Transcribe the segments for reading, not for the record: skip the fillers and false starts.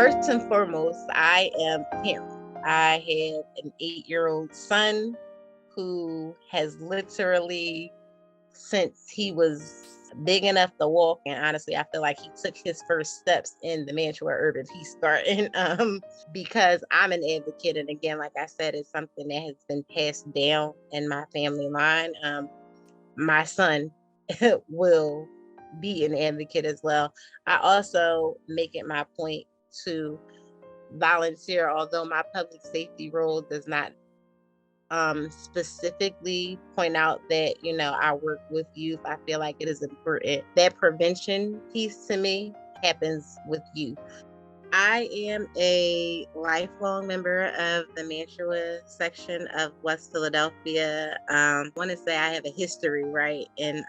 First and foremost, I am a parent. I have an 8-year-old son who has literally, since he was big enough to walk, and honestly, I feel like he took his first steps in the Mantua Urban Peace Garden because I'm an advocate. And again, like I said, it's something that has been passed down in my family line. My son will be an advocate as well. I also make it my point to volunteer, although my public safety role does not specifically point out that, I work with youth. I feel like it is important. That prevention piece to me happens with youth. I am a lifelong member of the Mantua section of West Philadelphia. I want to say I have a history, right, in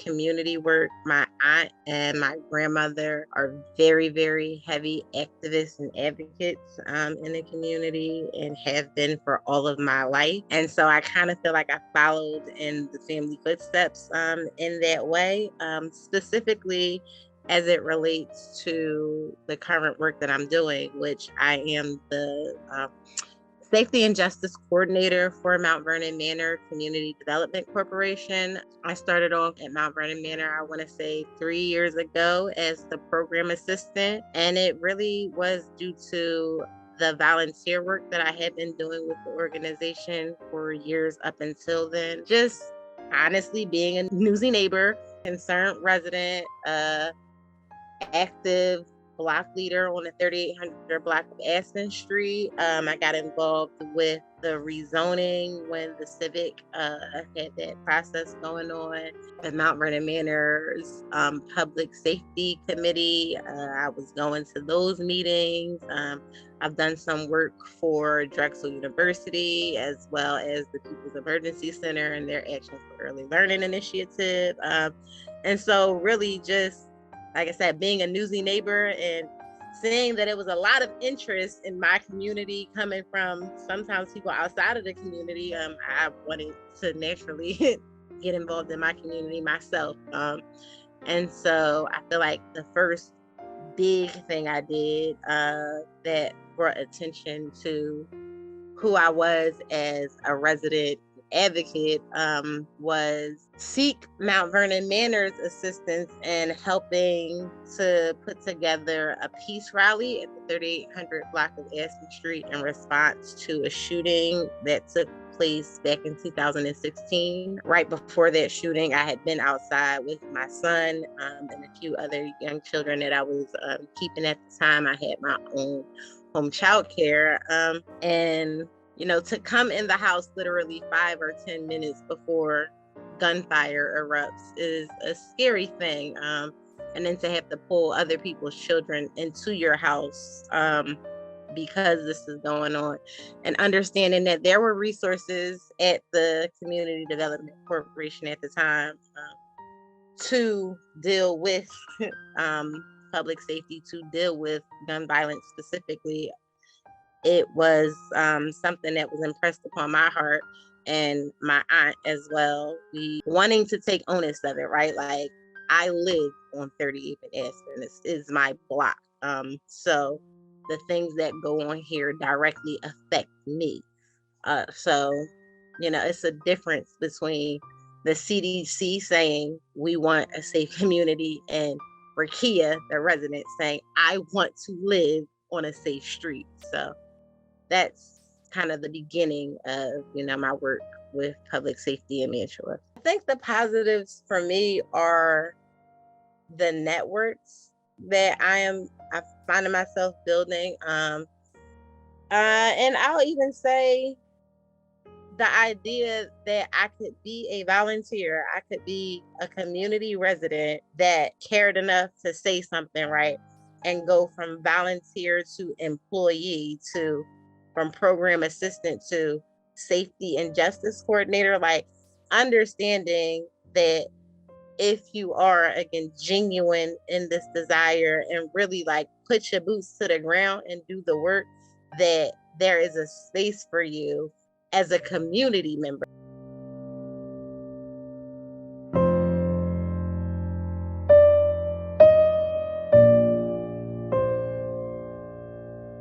community work. My aunt and my grandmother are very, very heavy activists and advocates in the community and have been for all of my life. And so I kind of feel like I followed in the family footsteps in that way, specifically as it relates to the current work that I'm doing, which I am the Safety and Justice Coordinator for Mount Vernon Manor Community Development Corporation. I started off at Mount Vernon Manor, I want to say 3 years ago as the program assistant. And it really was due to the volunteer work that I had been doing with the organization for years up until then. Just honestly being a nosy neighbor, concerned resident, active block leader on the 3800 block of Aspen Street. I got involved with the rezoning when the Civic had that process going on. The Mount Vernon Manor's Public Safety Committee, I was going to those meetings. I've done some work for Drexel University as well as the People's Emergency Center and their Action for Early Learning Initiative. And so really just, like I said, being a newsy neighbor and seeing that it was a lot of interest in my community coming from sometimes people outside of the community, I wanted to naturally get involved in my community myself. And so I feel like the first big thing I did that brought attention to who I was as a resident advocate was seek Mount Vernon Manor's assistance in helping to put together a peace rally at the 3800 block of Aspen Street in response to a shooting that took place back in 2016. Right before that shooting, I had been outside with my son and a few other young children that I was keeping at the time. I had my own home child care and to come in the house literally 5 or 10 minutes before gunfire erupts is a scary thing. And then to have to pull other people's children into your house because this is going on, and understanding that there were resources at the Community Development Corporation at the time to deal with public safety, to deal with gun violence specifically. It was something that was impressed upon my heart and my aunt as well. We wanting to take onus of it, right? Like, I live on 38th and Aspen. This is my block. So the things that go on here directly affect me. So it's a difference between the CDC saying we want a safe community and Rikeyah, the resident, saying I want to live on a safe street. So that's kind of the beginning of, my work with public safety in Mantua. I think the positives for me are the networks that I find myself building. And I'll even say the idea that I could be a volunteer, I could be a community resident that cared enough to say something, right? And go from volunteer to employee to from program assistant to safety and justice coordinator, like understanding that if you are, again, genuine in this desire and really like put your boots to the ground and do the work, that there is a space for you as a community member.